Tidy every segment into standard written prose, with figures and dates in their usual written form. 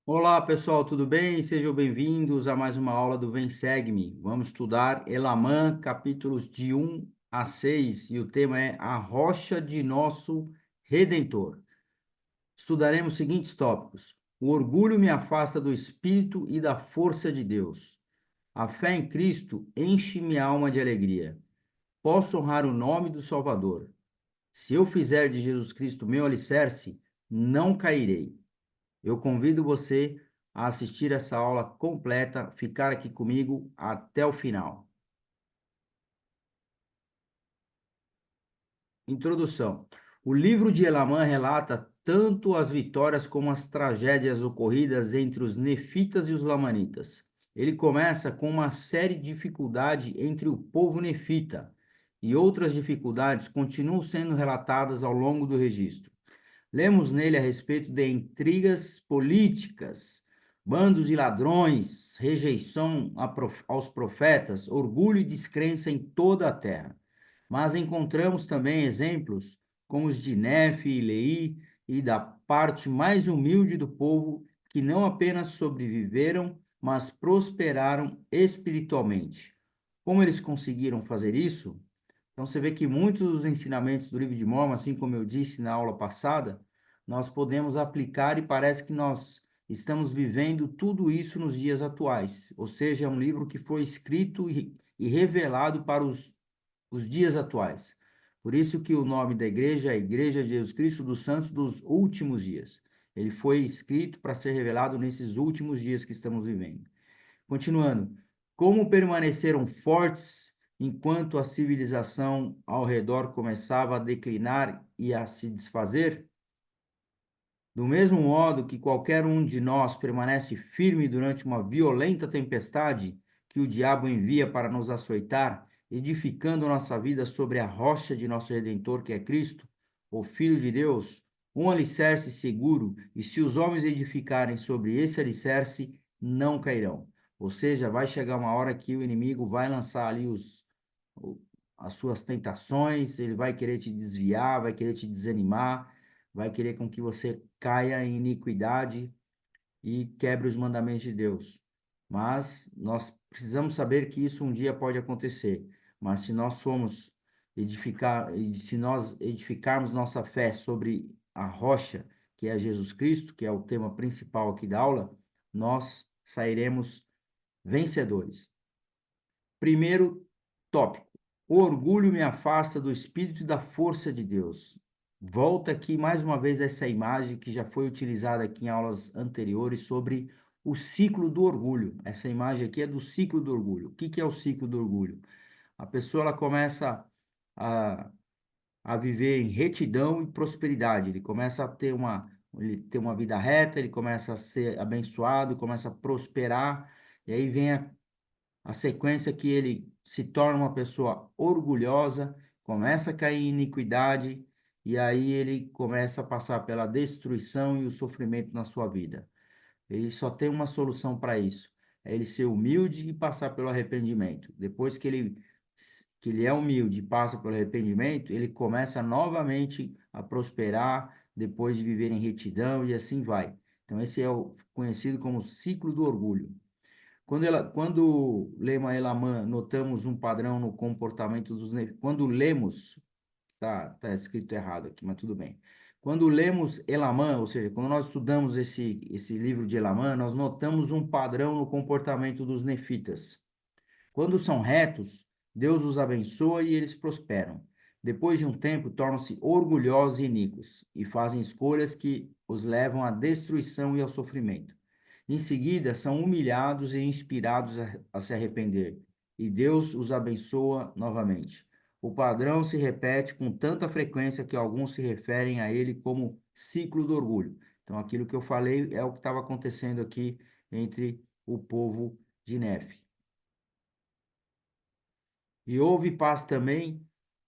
Olá, pessoal, tudo bem? Sejam bem-vindos a mais uma aula do Vem Segue-me. Vamos estudar Elamã, capítulos de 1 a 6, e o tema é A Rocha de Nosso Redentor. Estudaremos os seguintes tópicos: o orgulho me afasta do Espírito e da força de Deus. A fé em Cristo enche minha alma de alegria. Posso honrar o nome do Salvador. Se eu fizer de Jesus Cristo meu alicerce, não cairei. Eu convido você a assistir essa aula completa, ficar aqui comigo até o final. Introdução. O livro de Elamã relata tanto as vitórias como as tragédias ocorridas entre os nefitas e os lamanitas. Ele começa com uma série de dificuldades entre o povo nefita, e outras dificuldades continuam sendo relatadas ao longo do registro. Lemos nele a respeito de intrigas políticas, bandos de ladrões, rejeição aos profetas, orgulho e descrença em toda a terra. Mas encontramos também exemplos como os de Nefe e Lei e da parte mais humilde do povo, que não apenas sobreviveram, mas prosperaram espiritualmente. Como eles conseguiram fazer isso? Então você vê que muitos dos ensinamentos do livro de Mórmon, assim como eu disse na aula passada, nós podemos aplicar e parece que nós estamos vivendo tudo isso nos dias atuais. Ou seja, é um livro que foi escrito e revelado para os dias atuais. Por isso que o nome da igreja é Igreja de Jesus Cristo dos Santos dos Últimos Dias. Ele foi escrito para ser revelado nesses últimos dias que estamos vivendo. Continuando, como permaneceram fortes enquanto a civilização ao redor começava a declinar e a se desfazer? Do mesmo modo que qualquer um de nós permanece firme durante uma violenta tempestade que o diabo envia para nos açoitar, edificando nossa vida sobre a rocha de nosso Redentor, que é Cristo, o Filho de Deus, um alicerce seguro, e se os homens edificarem sobre esse alicerce, não cairão. Ou seja, vai chegar uma hora que o inimigo vai lançar ali as suas tentações, ele vai querer te desviar, vai querer te desanimar, vai querer com que você caia em iniquidade e quebre os mandamentos de Deus. Mas nós precisamos saber que isso um dia pode acontecer. Mas se nós formos se nós edificarmos nossa fé sobre a rocha, que é Jesus Cristo, que é o tema principal aqui da aula, nós sairemos vencedores. Primeiro tópico: o orgulho me afasta do espírito e da força de Deus. Volta aqui mais uma vez essa imagem que já foi utilizada aqui em aulas anteriores sobre o ciclo do orgulho. Essa imagem aqui é do ciclo do orgulho. O que que é o ciclo do orgulho? A pessoa ela começa a, a viver em retidão e prosperidade. Ele tem uma vida reta, ele começa a ser abençoado, começa a prosperar, e aí vem a sequência que ele se torna uma pessoa orgulhosa, começa a cair em iniquidade, e aí ele começa a passar pela destruição e o sofrimento na sua vida. Ele só tem uma solução para isso: é ele ser humilde e passar pelo arrependimento. Depois que ele é humilde e passa pelo arrependimento, ele começa novamente a prosperar, depois de viver em retidão, e assim vai. Então, esse é o conhecido como ciclo do orgulho. Quando lemos Elamã, notamos um padrão no comportamento dos nefitas. Quando lemos, tá escrito errado aqui, mas tudo bem. Quando lemos Elamã, ou seja, quando nós estudamos esse livro de Elamã, nós notamos um padrão no comportamento dos nefitas. Quando são retos, Deus os abençoa e eles prosperam. Depois de um tempo, tornam-se orgulhosos e iníquos e fazem escolhas que os levam à destruição e ao sofrimento. Em seguida, são humilhados e inspirados a se arrepender, e Deus os abençoa novamente. O padrão se repete com tanta frequência que alguns se referem a ele como ciclo do orgulho. Então, aquilo que eu falei é o que estava acontecendo aqui entre o povo de Nefe. E houve paz também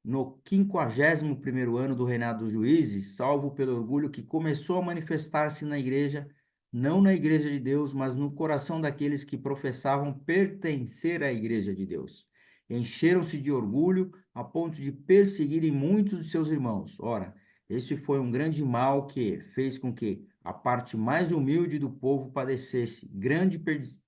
no 51º ano do reinado dos juízes, salvo pelo orgulho que começou a manifestar-se na igreja, não na igreja de Deus, mas no coração daqueles que professavam pertencer à igreja de Deus. Encheram-se de orgulho a ponto de perseguirem muitos de seus irmãos. Ora, esse foi um grande mal que fez com que a parte mais humilde do povo padecesse grande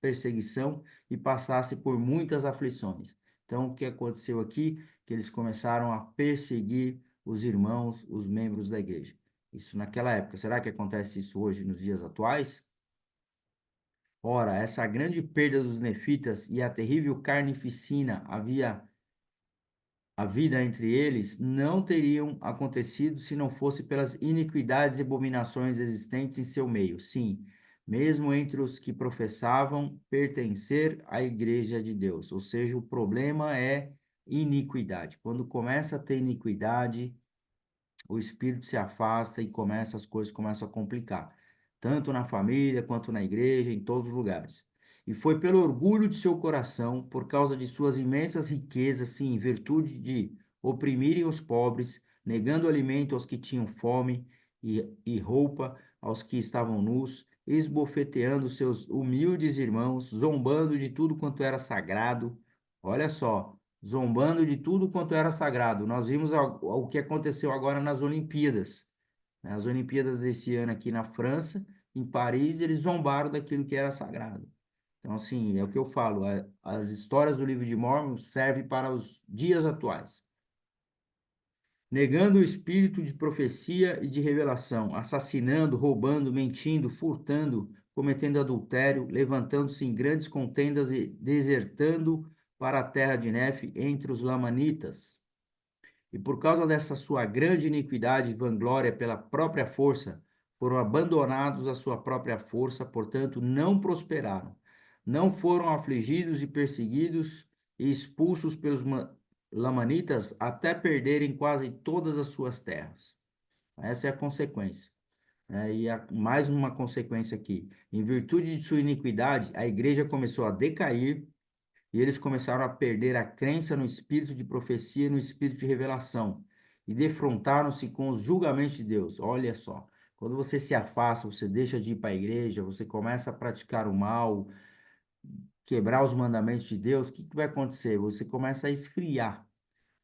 perseguição e passasse por muitas aflições. Então, o que aconteceu aqui? Que eles começaram a perseguir os irmãos, os membros da igreja. Isso naquela época. Será que acontece isso hoje, nos dias atuais? Ora, essa grande perda dos nefitas e a terrível carnificina a vida entre eles não teriam acontecido se não fosse pelas iniquidades e abominações existentes em seu meio. Sim, mesmo entre os que professavam pertencer à igreja de Deus. Ou seja, o problema é iniquidade. Quando começa a ter iniquidade, o espírito se afasta e as coisas começam a complicar, tanto na família quanto na igreja, em todos os lugares. E foi pelo orgulho de seu coração, por causa de suas imensas riquezas, sim, em virtude de oprimirem os pobres, negando alimento aos que tinham fome e roupa aos que estavam nus, esbofeteando seus humildes irmãos, zombando de tudo quanto era sagrado. Olha só, zombando de tudo quanto era sagrado. Nós vimos o que aconteceu agora nas Olimpíadas, né? As Olimpíadas desse ano aqui na França, em Paris, eles zombaram daquilo que era sagrado. Então, assim, é o que eu falo, as histórias do livro de Mórmon servem para os dias atuais. Negando o espírito de profecia e de revelação, assassinando, roubando, mentindo, furtando, cometendo adultério, levantando-se em grandes contendas e desertando para a terra de Nefe entre os lamanitas. E por causa dessa sua grande iniquidade e vanglória pela própria força, foram abandonados à sua própria força, portanto, não prosperaram. Não foram afligidos e perseguidos e expulsos pelos lamanitas até perderem quase todas as suas terras. Essa é a consequência. Mais uma consequência aqui. Em virtude de sua iniquidade, a igreja começou a decair e eles começaram a perder a crença no espírito de profecia e no espírito de revelação, e defrontaram-se com os julgamentos de Deus. Olha só, quando você se afasta, você deixa de ir para a igreja, você começa a praticar o mal, quebrar os mandamentos de Deus, o que que vai acontecer? Você começa a esfriar.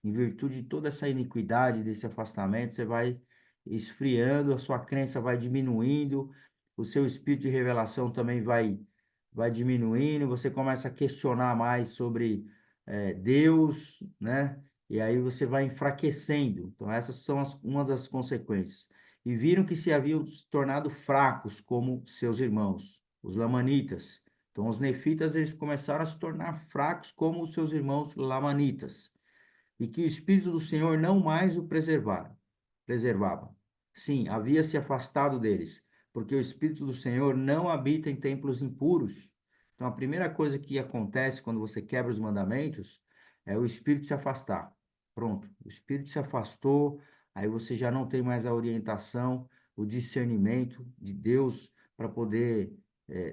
Em virtude de toda essa iniquidade, desse afastamento, você vai esfriando, a sua crença vai diminuindo, o seu espírito de revelação também vai diminuindo, você começa a questionar mais sobre Deus, né? E aí você vai enfraquecendo. Então, essas são uma das consequências. E viram que se haviam se tornado fracos como seus irmãos, os lamanitas. Então, os nefitas, eles começaram a se tornar fracos como os seus irmãos lamanitas e que o Espírito do Senhor não mais o preservava. Sim, havia se afastado deles, porque o Espírito do Senhor não habita em templos impuros. Então, a primeira coisa que acontece quando você quebra os mandamentos é o Espírito se afastar. Pronto, o Espírito se afastou, aí você já não tem mais a orientação, o discernimento de Deus para poder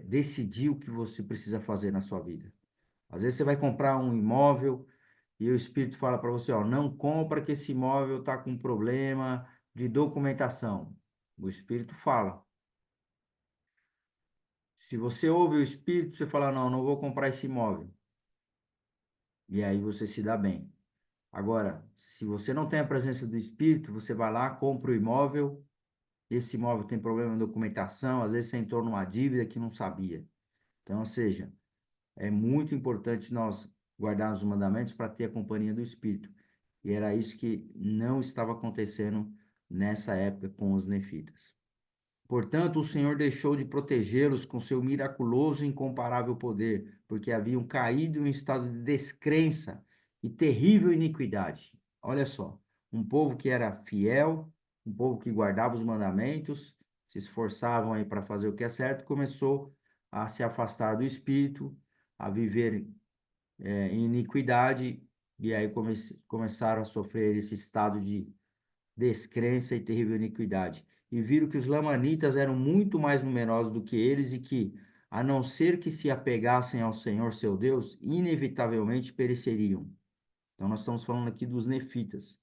decidir o que você precisa fazer na sua vida. Às vezes você vai comprar um imóvel, e o espírito fala para você, ó, não compra que esse imóvel está com problema de documentação. O espírito fala. Se você ouve o espírito, você fala, não, não vou comprar esse imóvel. E aí você se dá bem. Agora, se você não tem a presença do espírito, você vai lá, compra o imóvel, esse imóvel tem problema de documentação, às vezes você entrou numa dívida que não sabia. Então, ou seja, é muito importante nós guardarmos os mandamentos para ter a companhia do Espírito. E era isso que não estava acontecendo nessa época com os nefitas. Portanto, o Senhor deixou de protegê-los com seu miraculoso e incomparável poder, porque haviam caído em estado de descrença e terrível iniquidade. Olha só, um povo que era fiel, um povo que guardava os mandamentos, se esforçavam aí para fazer o que é certo, começou a se afastar do Espírito, a viver em iniquidade, e aí começaram a sofrer esse estado de descrença e terrível iniquidade. E viram que os lamanitas eram muito mais numerosos do que eles e que, a não ser que se apegassem ao Senhor seu Deus, inevitavelmente pereceriam. Então, nós estamos falando aqui dos nefitas.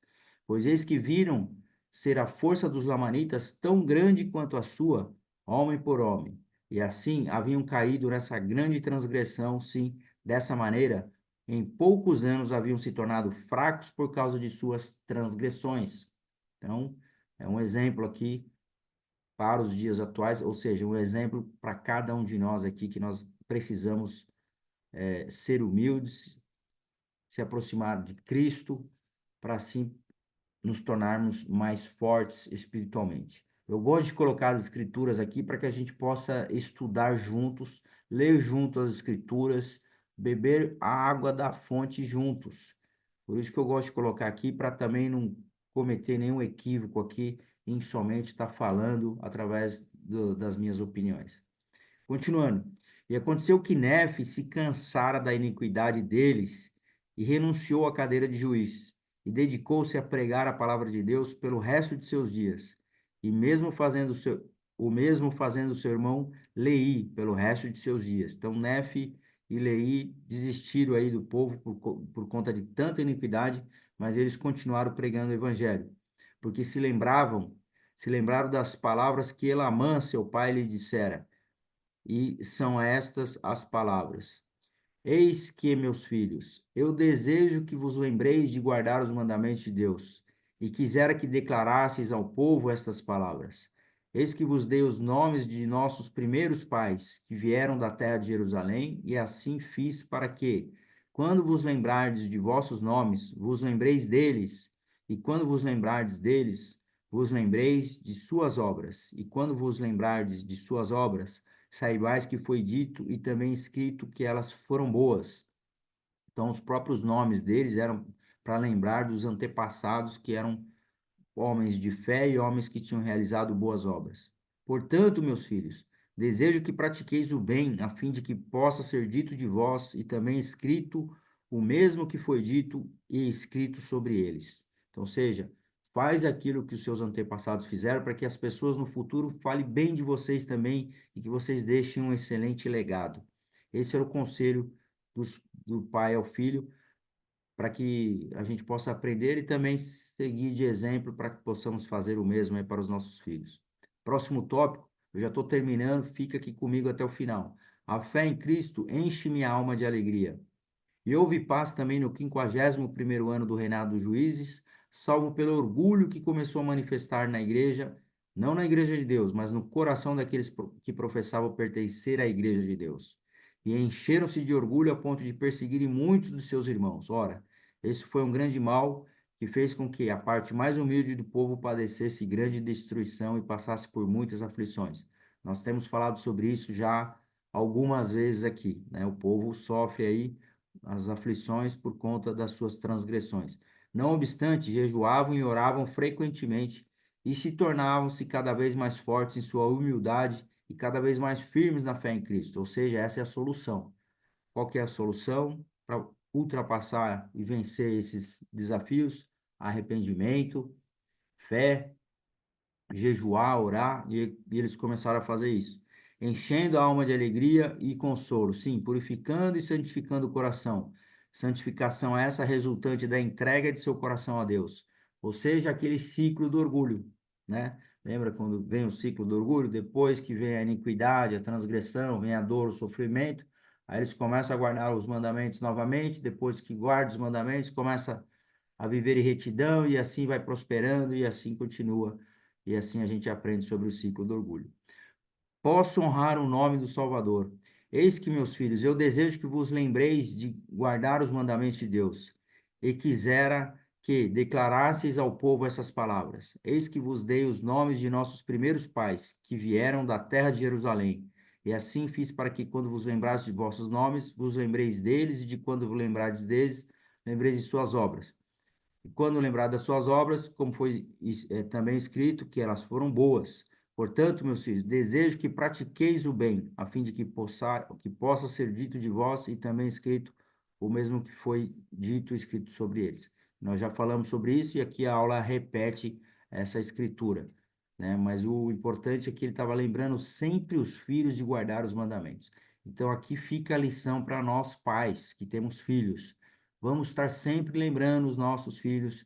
Pois eis que viram ser a força dos lamanitas tão grande quanto a sua, homem por homem. E assim haviam caído nessa grande transgressão, sim, dessa maneira, em poucos anos haviam se tornado fracos por causa de suas transgressões. Então, é um exemplo aqui para os dias atuais, ou seja, um exemplo para cada um de nós aqui, que nós precisamos ser humildes, se aproximar de Cristo, para assim nos tornarmos mais fortes espiritualmente. Eu gosto de colocar as escrituras aqui para que a gente possa estudar juntos, ler junto as escrituras, beber a água da fonte juntos. Por isso que eu gosto de colocar aqui para também não cometer nenhum equívoco aqui em somente estar falando através das minhas opiniões. Continuando. E aconteceu que Nefe se cansara da iniquidade deles e renunciou à cadeira de juiz, e dedicou-se a pregar a palavra de Deus pelo resto de seus dias. E o mesmo fazendo seu irmão Leí pelo resto de seus dias. Então Nefe e Leí desistiram aí do povo por conta de tanta iniquidade, mas eles continuaram pregando o evangelho, porque se lembraram das palavras que Elamã, seu pai, lhes dissera, e são estas as palavras: Eis que, meus filhos, eu desejo que vos lembreis de guardar os mandamentos de Deus, e quisera que declarasseis ao povo estas palavras. Eis que vos dei os nomes de nossos primeiros pais, que vieram da terra de Jerusalém, e assim fiz para que, quando vos lembrardes de vossos nomes, vos lembreis deles, e quando vos lembrardes deles, vos lembreis de suas obras, e quando vos lembrardes de suas obras, saibais que foi dito e também escrito que elas foram boas. Então, os próprios nomes deles eram para lembrar dos antepassados que eram homens de fé e homens que tinham realizado boas obras. Portanto, meus filhos, desejo que pratiqueis o bem, a fim de que possa ser dito de vós e também escrito o mesmo que foi dito e escrito sobre eles. Então, seja, faz aquilo que os seus antepassados fizeram para que as pessoas no futuro falem bem de vocês também e que vocês deixem um excelente legado. Esse era o conselho do pai ao filho, para que a gente possa aprender e também seguir de exemplo para que possamos fazer o mesmo aí para os nossos filhos. Próximo tópico, eu já estou terminando, fica aqui comigo até o final. A fé em Cristo enche minha alma de alegria. E houve paz também no 51º ano do reinado dos juízes, salvo pelo orgulho que começou a manifestar na igreja, não na igreja de Deus, mas no coração daqueles que professavam pertencer à igreja de Deus. E encheram-se de orgulho a ponto de perseguirem muitos dos seus irmãos. Ora, esse foi um grande mal que fez com que a parte mais humilde do povo padecesse grande destruição e passasse por muitas aflições. Nós temos falado sobre isso já algumas vezes aqui, né? O povo sofre aí as aflições por conta das suas transgressões. Não obstante, jejuavam e oravam frequentemente e se tornavam-se cada vez mais fortes em sua humildade e cada vez mais firmes na fé em Cristo. Ou seja, essa é a solução. Qual que é a solução para ultrapassar e vencer esses desafios? Arrependimento, fé, jejuar, orar, e eles começaram a fazer isso, enchendo a alma de alegria e consolo, sim, purificando e santificando o coração. Santificação é essa resultante da entrega de seu coração a Deus, ou seja, aquele ciclo do orgulho, né? Lembra quando vem o ciclo do orgulho? Depois que vem a iniquidade, a transgressão, vem a dor, o sofrimento, aí eles começam a guardar os mandamentos novamente, depois que guardam os mandamentos, começa a viver em retidão e assim vai prosperando e assim continua. E assim a gente aprende sobre o ciclo do orgulho. Posso honrar o nome do Salvador. Eis que, meus filhos, eu desejo que vos lembreis de guardar os mandamentos de Deus. E quisera que declarasseis ao povo essas palavras. Eis que vos dei os nomes de nossos primeiros pais, que vieram da terra de Jerusalém. E assim fiz para que, quando vos lembrasses de vossos nomes, vos lembreis deles, e de quando vos lembrardes deles, lembreis de suas obras. E quando lembrar das suas obras, como foi também escrito, que elas foram boas. Portanto, meus filhos, desejo que pratiqueis o bem, a fim de que possa ser dito de vós e também escrito o mesmo que foi dito e escrito sobre eles. Nós já falamos sobre isso e aqui a aula repete essa escritura, né? Mas o importante é que ele estava lembrando sempre os filhos de guardar os mandamentos. Então aqui fica a lição para nós pais que temos filhos. Vamos estar sempre lembrando os nossos filhos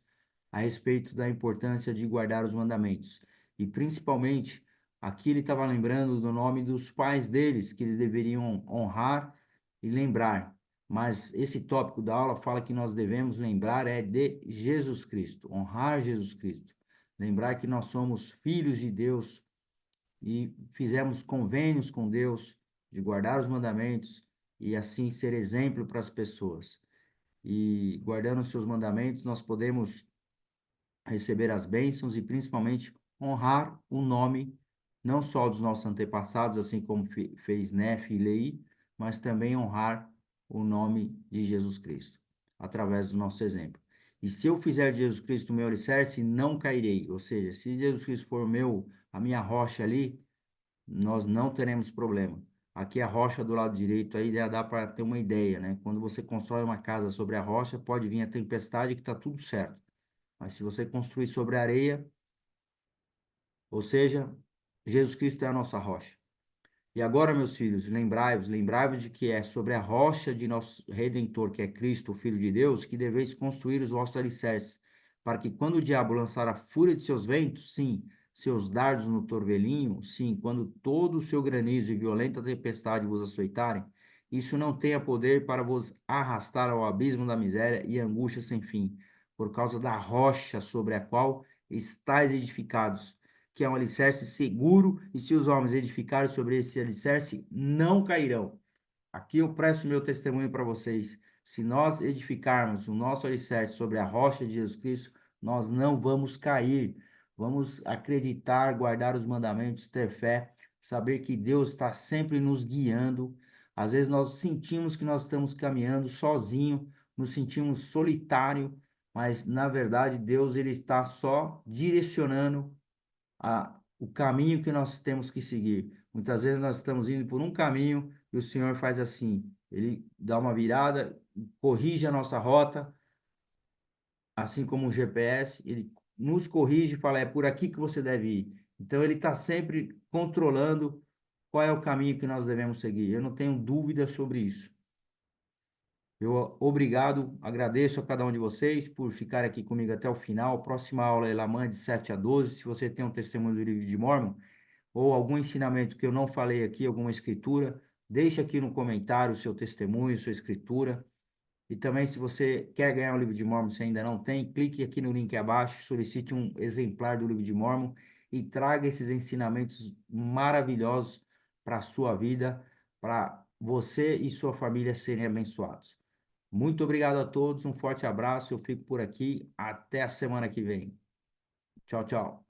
a respeito da importância de guardar os mandamentos. E principalmente, aqui ele estava lembrando do nome dos pais deles, que eles deveriam honrar e lembrar. Mas esse tópico da aula fala que nós devemos lembrar de Jesus Cristo, honrar Jesus Cristo. Lembrar que nós somos filhos de Deus e fizemos convênios com Deus de guardar os mandamentos e assim ser exemplo para as pessoas. E guardando os seus mandamentos, nós podemos receber as bênçãos e principalmente honrar o nome não só dos nossos antepassados, assim como fez Nefe e Lei, mas também honrar o nome de Jesus Cristo, através do nosso exemplo. E se eu fizer de Jesus Cristo o meu alicerce, não cairei. Ou seja, se Jesus Cristo for a minha rocha ali, nós não teremos problema. Aqui a rocha do lado direito aí já dá para ter uma ideia, né? Quando você constrói uma casa sobre a rocha, pode vir a tempestade que está tudo certo. Mas se você construir sobre a areia, ou seja, Jesus Cristo é a nossa rocha. E agora, meus filhos, lembrai-vos de que é sobre a rocha de nosso Redentor, que é Cristo, o Filho de Deus, que deveis construir os vossos alicerces, para que quando o diabo lançar a fúria de seus ventos, sim, seus dardos no torvelinho, sim, quando todo o seu granizo e violenta tempestade vos açoitarem, isso não tenha poder para vos arrastar ao abismo da miséria e angústia sem fim, por causa da rocha sobre a qual estáis edificados, que é um alicerce seguro, e se os homens edificarem sobre esse alicerce, não cairão. Aqui eu presto meu testemunho para vocês. Se nós edificarmos o nosso alicerce sobre a rocha de Jesus Cristo, nós não vamos cair. Vamos acreditar, guardar os mandamentos, ter fé, saber que Deus está sempre nos guiando. Às vezes nós sentimos que nós estamos caminhando sozinho, nos sentimos solitário, mas na verdade Deus ele está só direcionando o caminho que nós temos que seguir. Muitas vezes nós estamos indo por um caminho e o Senhor faz assim, ele dá uma virada, corrige a nossa rota, assim como o GPS, ele nos corrige e fala, é por aqui que você deve ir. Então ele está sempre controlando qual é o caminho que nós devemos seguir. Eu não tenho dúvida sobre isso. Eu obrigado, agradeço a cada um de vocês por ficar aqui comigo até o final. Próxima aula é Lamã de 7 a 12. Se você tem um testemunho do livro de Mórmon, ou algum ensinamento que eu não falei aqui, alguma escritura, deixe aqui no comentário o seu testemunho, sua escritura. E também, se você quer ganhar um livro de Mórmon, se ainda não tem, clique aqui no link abaixo, solicite um exemplar do livro de Mórmon e traga esses ensinamentos maravilhosos para a sua vida, para você e sua família serem abençoados. Muito obrigado a todos, um forte abraço, eu fico por aqui, até a semana que vem. Tchau, tchau.